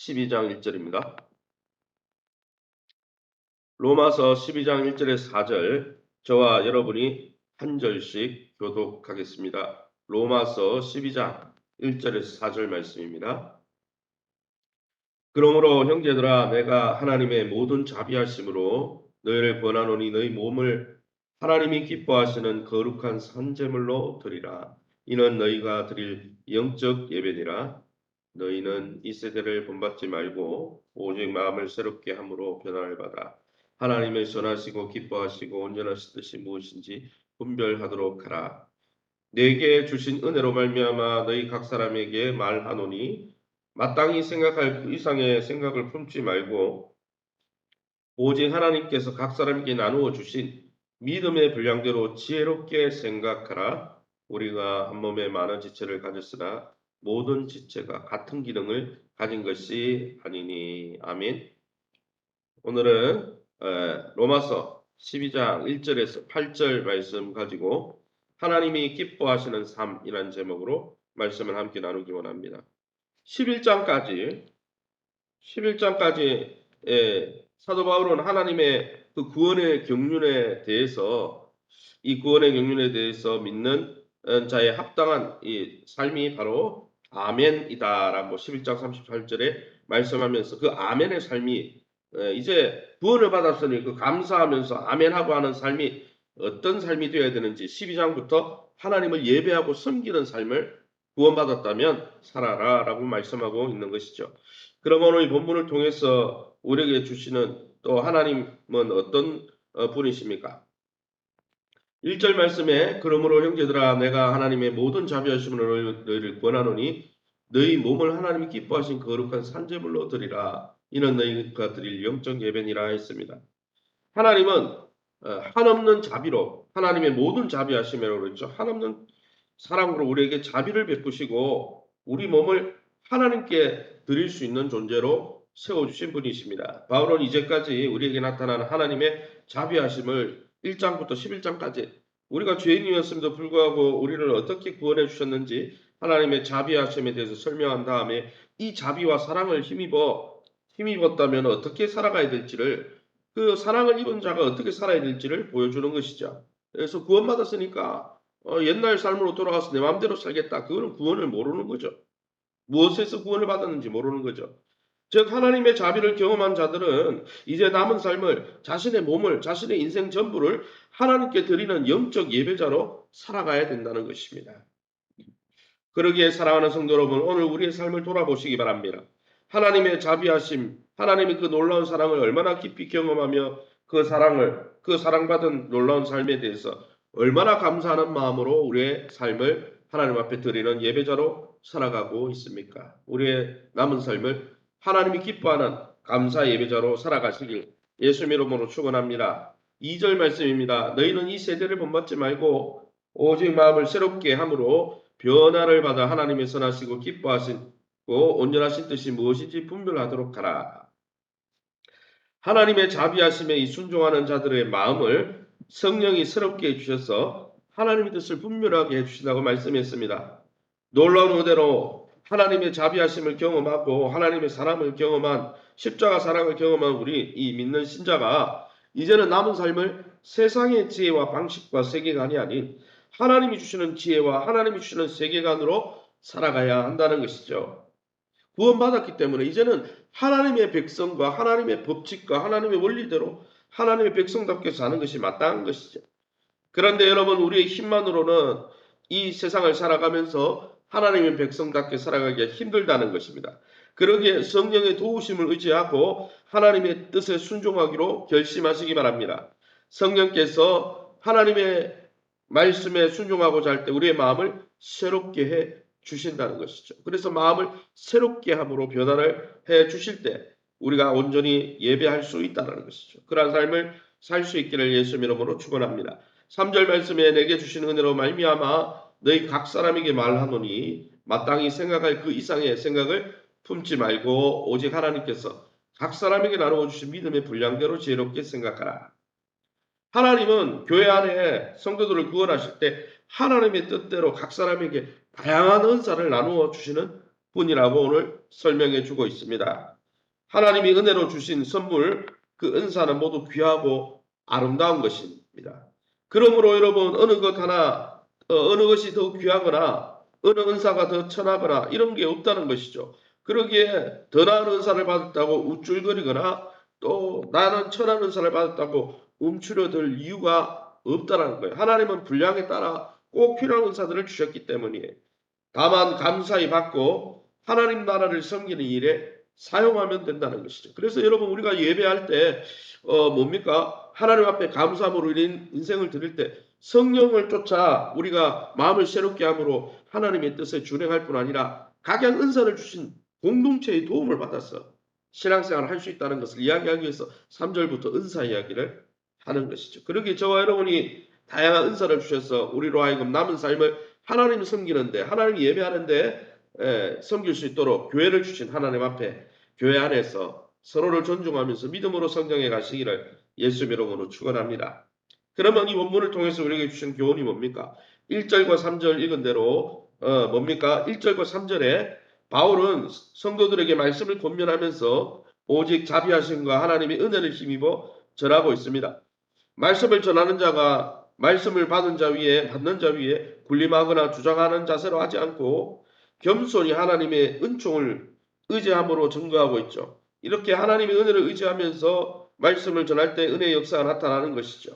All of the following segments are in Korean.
12장 1절입니다. 로마서 12장 1절에서 4절 저와 여러분이 한 절씩 교독하겠습니다. 로마서 12장 1절에서 4절 말씀입니다. 그러므로 형제들아 내가 하나님의 모든 자비하심으로 너희를 권하노니 너희 몸을 하나님이 기뻐하시는 거룩한 산제물로 드리라. 이는 너희가 드릴 영적 예배니라. 너희는 이 세대를 본받지 말고 오직 마음을 새롭게 함으로 변화를 받아 하나님의 선하시고 기뻐하시고 온전하신 뜻이 무엇인지 분별하도록 하라. 내게 주신 은혜로 말미암아 너희 각 사람에게 말하노니 마땅히 생각할 그 이상의 생각을 품지 말고 오직 하나님께서 각 사람에게 나누어 주신 믿음의 분량대로 지혜롭게 생각하라. 우리가 한 몸에 많은 지체를 가졌으나 모든 지체가 같은 기능을 가진 것이 아니니. 아멘. 오늘은 로마서 12장 1절에서 8절 말씀 가지고 하나님이 기뻐하시는 삶이라는 제목으로 말씀을 함께 나누기 원합니다. 11장까지 사도 바울은 하나님의 그 구원의 경륜에 대해서 이 구원의 경륜에 대해서 믿는 자의 합당한 이 삶이 바로 아멘이다라고 11장 38절에 말씀하면서 그 아멘의 삶이 이제 구원을 받았으니 그 감사하면서 아멘하고 하는 삶이 어떤 삶이 되어야 되는지 12장부터 하나님을 예배하고 섬기는 삶을 구원받았다면 살아라 라고 말씀하고 있는 것이죠. 그럼 오늘 이 본문을 통해서 우리에게 주시는 또 하나님은 어떤 분이십니까? 1절 말씀에 그러므로 형제들아 내가 하나님의 모든 자비하심으로 너희를 권하노니 너희 몸을 하나님이 기뻐하신 거룩한 산제물로 드리라. 이는 너희가 드릴 영적 예배니라 했습니다. 하나님은 한없는 자비로 하나님의 모든 자비하심이라고 그랬죠. 한없는 사랑으로 우리에게 자비를 베푸시고 우리 몸을 하나님께 드릴 수 있는 존재로 세워주신 분이십니다. 바울은 이제까지 우리에게 나타난 하나님의 자비하심을 1장부터 11장까지 우리가 죄인이었음에도 불구하고 우리를 어떻게 구원해 주셨는지 하나님의 자비하심에 대해서 설명한 다음에 이 자비와 사랑을 힘입었다면 어떻게 살아가야 될지를 그 사랑을 입은 자가 어떻게 살아야 될지를 보여주는 것이죠. 그래서 구원받았으니까 옛날 삶으로 돌아가서 내 마음대로 살겠다. 그거는 구원을 모르는 거죠. 무엇에서 구원을 받았는지 모르는 거죠. 즉 하나님의 자비를 경험한 자들은 이제 남은 삶을 자신의 몸을 자신의 인생 전부를 하나님께 드리는 영적 예배자로 살아가야 된다는 것입니다. 그러기에 사랑하는 성도 여러분 오늘 우리의 삶을 돌아보시기 바랍니다. 하나님의 자비하심 하나님의 그 놀라운 사랑을 얼마나 깊이 경험하며 그 사랑받은 놀라운 삶에 대해서 얼마나 감사하는 마음으로 우리의 삶을 하나님 앞에 드리는 예배자로 살아가고 있습니까? 우리의 남은 삶을 하나님이 기뻐하는 감사 예배자로 살아가시길 예수 이름으로 축원합니다. 2절 말씀입니다. 너희는 이 세대를 본받지 말고 오직 마음을 새롭게 함으로 변화를 받아 하나님의 선하시고 기뻐하시고 온전하신 뜻이 무엇인지 분별하도록 하라. 하나님의 자비하심에 이 순종하는 자들의 마음을 성령이 새롭게 해주셔서 하나님의 뜻을 분별하게 해주신다고 말씀했습니다. 놀라운 은혜로 하나님의 자비하심을 경험하고 하나님의 사랑을 경험한 십자가 사랑을 경험한 우리 이 믿는 신자가 이제는 남은 삶을 세상의 지혜와 방식과 세계관이 아닌 하나님이 주시는 지혜와 하나님이 주시는 세계관으로 살아가야 한다는 것이죠. 구원받았기 때문에 이제는 하나님의 백성과 하나님의 법칙과 하나님의 원리대로 하나님의 백성답게 사는 것이 마땅한 것이죠. 그런데 여러분 우리의 힘만으로는 이 세상을 살아가면서 하나님의 백성답게 살아가기가 힘들다는 것입니다. 그러기에 성령의 도우심을 의지하고 하나님의 뜻에 순종하기로 결심하시기 바랍니다. 성령께서 하나님의 말씀에 순종하고자 할 때 우리의 마음을 새롭게 해 주신다는 것이죠. 그래서 마음을 새롭게 함으로 변화를 해 주실 때 우리가 온전히 예배할 수 있다는 것이죠. 그러한 삶을 살 수 있기를 예수 이름으로 축원합니다. 3절 말씀에 내게 주신 은혜로 말미암아 너희 각 사람에게 말하노니 마땅히 생각할 그 이상의 생각을 품지 말고 오직 하나님께서 각 사람에게 나누어 주신 믿음의 분량대로 지혜롭게 생각하라. 하나님은 교회 안에 성도들을 구원하실 때 하나님의 뜻대로 각 사람에게 다양한 은사를 나누어 주시는 분이라고 오늘 설명해 주고 있습니다. 하나님이 은혜로 주신 선물, 그 은사는 모두 귀하고 아름다운 것입니다. 그러므로 여러분 어느 것 하나, 어느 것이 더 귀하거나 어느 은사가 더 천하거나 이런 게 없다는 것이죠. 그러기에 더 나은 은사를 받았다고 우쭐거리거나 또 나는 천한 은사를 받았다고 움츠려들 이유가 없다는 거예요. 하나님은 분량에 따라 꼭 필요한 은사들을 주셨기 때문이에요. 다만 감사히 받고 하나님 나라를 섬기는 일에 사용하면 된다는 것이죠. 그래서 여러분 우리가 예배할 때 뭡니까? 하나님 앞에 감사함으로 인생을 드릴 때 성령을 쫓아 우리가 마음을 새롭게 함으로 하나님의 뜻에 준행할 뿐 아니라 각양 은사를 주신 공동체의 도움을 받아서 신앙생활을 할 수 있다는 것을 이야기하기 위해서 3절부터 은사 이야기를 하는 것이죠. 그러기에 저와 여러분이 다양한 은사를 주셔서 우리로 하여금 남은 삶을 하나님 섬기는데 하나님 예배하는데 섬길 수 있도록 교회를 주신 하나님 앞에 교회 안에서 서로를 존중하면서 믿음으로 성장해 가시기를 예수 이름으로 축원합니다. 그러면 이 원문을 통해서 우리에게 주신 교훈이 뭡니까? 1절과 3절 읽은 대로 뭡니까? 1절과 3절에 바울은 성도들에게 말씀을 권면하면서 오직 자비하심과 하나님의 은혜를 힘입어 전하고 있습니다. 말씀을 전하는 자가 말씀을 받는 자 위에 군림하거나 주장하는 자세로 하지 않고 겸손히 하나님의 은총을 의지함으로 증거하고 있죠. 이렇게 하나님의 은혜를 의지하면서 말씀을 전할 때 은혜의 역사가 나타나는 것이죠.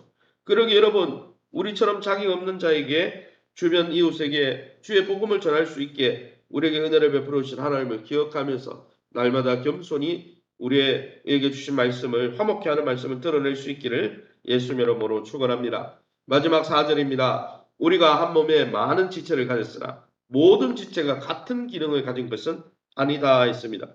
그러기 여러분 우리처럼 자격 없는 자에게 주변 이웃에게 주의 복음을 전할 수 있게 우리에게 은혜를 베풀어 주신 하나님을 기억하면서 날마다 겸손히 우리에게 주신 말씀을 화목케 하는 말씀을 드러낼 수 있기를 예수 이름으로 축원합니다. 마지막 4절입니다. 우리가 한 몸에 많은 지체를 가졌으나 모든 지체가 같은 기능을 가진 것은 아니다 했습니다.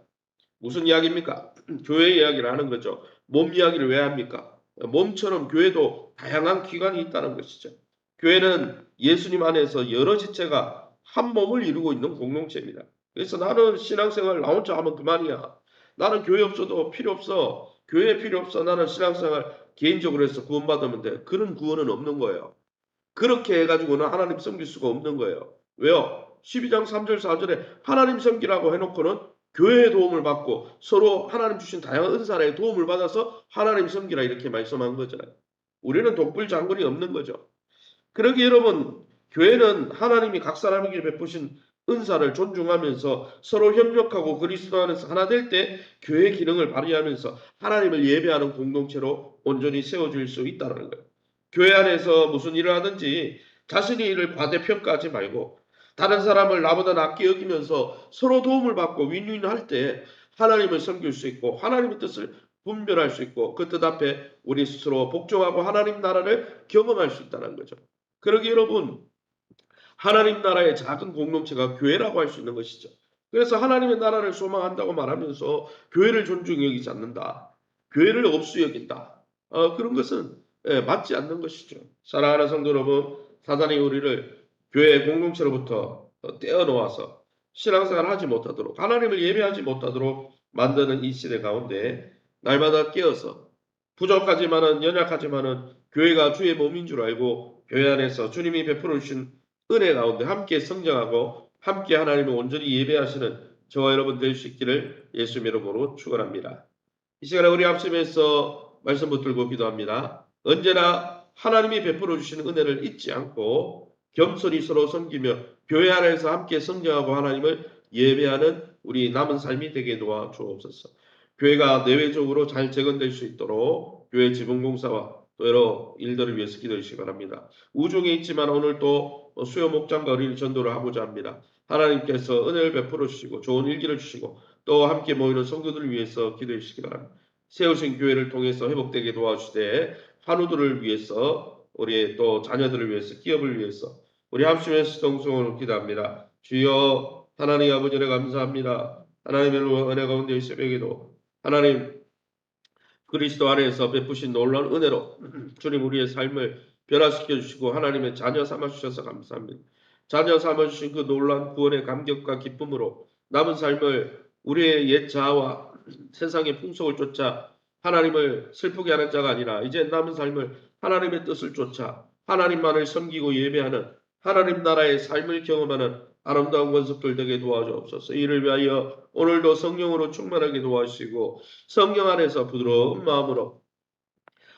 무슨 이야기입니까? 교회 이야기를 하는 거죠. 몸 이야기를 왜 합니까? 몸처럼 교회도 다양한 기관이 있다는 것이죠. 교회는 예수님 안에서 여러 지체가 한 몸을 이루고 있는 공동체입니다. 그래서 나는 신앙생활 나 혼자 하면 그만이야. 나는 교회 없어도 필요 없어. 교회 필요 없어. 나는 신앙생활 개인적으로 해서 구원받으면 돼. 그런 구원은 없는 거예요. 그렇게 해가지고는 하나님 섬길 수가 없는 거예요. 왜요? 12장 3절 4절에 하나님 섬기라고 해놓고는 교회의 도움을 받고 서로 하나님 주신 다양한 은사의 도움을 받아서 하나님 섬기라 이렇게 말씀한 거잖아요. 우리는 독불 장군이 없는 거죠. 그러기 여러분 교회는 하나님이 각 사람에게 베푸신 은사를 존중하면서 서로 협력하고 그리스도 안에서 하나 될 때 교회의 기능을 발휘하면서 하나님을 예배하는 공동체로 온전히 세워질 수 있다는 거예요. 교회 안에서 무슨 일을 하든지 자신의 일을 과대평가하지 말고 다른 사람을 나보다 낫게 여기면서 서로 도움을 받고 윈윈할 때 하나님을 섬길 수 있고 하나님의 뜻을 분별할 수 있고 그 뜻 앞에 우리 스스로 복종하고 하나님 나라를 경험할 수 있다는 거죠. 그러기 여러분 하나님 나라의 작은 공동체가 교회라고 할 수 있는 것이죠. 그래서 하나님의 나라를 소망한다고 말하면서 교회를 존중히 여기지 않는다. 교회를 업수 여긴다. 그런 것은 맞지 않는 것이죠. 사랑하는 성도 여러분, 사단이 우리를 교회 공동체로부터 떼어놓아서 신앙생활을 하지 못하도록 하나님을 예배하지 못하도록 만드는 이 시대 가운데 날마다 깨어서 부족하지만은 연약하지만은 교회가 주의 몸인 줄 알고 교회 안에서 주님이 베풀어 주신 은혜 가운데 함께 성장하고 함께 하나님을 온전히 예배하시는 저와 여러분 될 수 있기를 예수 이름으로 축원합니다. 이 시간에 우리 합심해서 말씀 붙들고 기도합니다. 언제나 하나님이 베풀어 주시는 은혜를 잊지 않고 겸손히 서로 섬기며 교회 안에서 함께 성장하고 하나님을 예배하는 우리 남은 삶이 되게 도와 주옵소서. 교회가 내외적으로 잘 재건될 수 있도록 교회 지붕공사와 또 여러 일들을 위해서 기도해 주시기 바랍니다. 우중에 있지만 오늘 또 수요 목장과 어린이 전도를 하고자 합니다. 하나님께서 은혜를 베풀어 주시고 좋은 일기를 주시고 또 함께 모이는 성도들을 위해서 기도해 주시기 바랍니다. 세우신 교회를 통해서 회복되게 도와주시되 환우들을 위해서 우리 또 자녀들을 위해서 기업을 위해서 우리 합심해서 동성으로 기도합니다. 주여 하나님 아버지 은혜 감사합니다. 하나님의 은혜 가운데 이 새벽에도 하나님 그리스도 안에서 베푸신 놀라운 은혜로 주님 우리의 삶을 변화시켜 주시고 하나님의 자녀 삼아 주셔서 감사합니다. 자녀 삼아 주신 그 놀라운 구원의 감격과 기쁨으로 남은 삶을 우리의 옛 자아와 세상의 풍속을 쫓아 하나님을 슬프게 하는 자가 아니라 이제 남은 삶을 하나님의 뜻을 쫓아 하나님만을 섬기고 예배하는 하나님 나라의 삶을 경험하는 아름다운 권속들 되게 도와주옵소서. 이를 위하여 오늘도 성령으로 충만하게 도와주시고 성령 안에서 부드러운 마음으로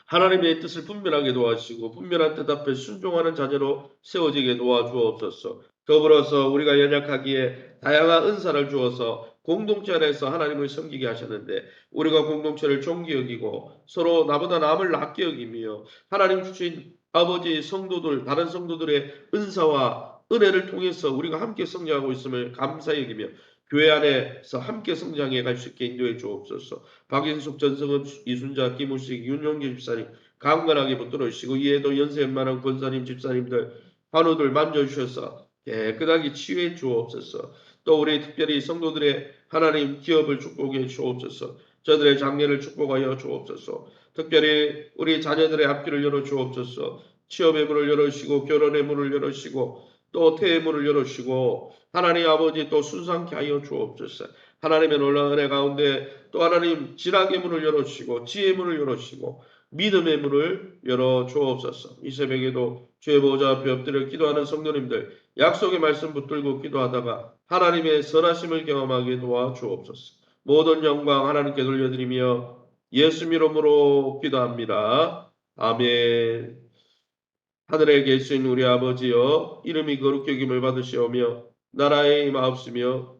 하나님의 뜻을 분별하게 도와주시고 분별한 뜻 앞에 순종하는 자녀로 세워지게 도와주옵소서. 더불어서 우리가 연약하기에 다양한 은사를 주어서 공동체 안에서 하나님을 섬기게 하셨는데 우리가 공동체를 존귀 여기고 서로 나보다 남을 낮게 여기며 하나님 주신 아버지 성도들 다른 성도들의 은사와 은혜를 통해서 우리가 함께 성장하고 있음을 감사히 여기며 교회 안에서 함께 성장해 갈 수 있게 인도해 주옵소서. 박인숙, 전성은, 이순자, 김우식, 윤용기 집사님 강건하게 붙들어 주시고 이에도 연세 웬만한 권사님 집사님들 환우들 만져주셔서 깨끗하게 치유해 주옵소서. 또 우리 특별히 성도들의 하나님 기업을 축복해 주옵소서. 저들의 장례를 축복하여 주옵소서. 특별히 우리 자녀들의 앞길을 열어 주옵소서. 취업의 문을 열어주시고 결혼의 문을 열어주시고 또 태의 문을 열어주시고 하나님 아버지 또 순상케 하여 주옵소서. 하나님의 놀라운 은혜 가운데 또 하나님 지락의 문을 열어주시고 지혜의 문을 열어주시고 믿음의 문을 열어 주옵소서. 이 새벽에도 주의 보좌 앞에 엎드려 기도하는 성도님들 약속의 말씀 붙들고 기도하다가 하나님의 선하심을 경험하게 도와 주옵소서. 모든 영광 하나님께 돌려드리며 예수 이름으로 기도합니다. 아멘. 하늘에 계신 우리 아버지여 이름이 거룩히 여김을 받으시오며 나라의 임하옵시며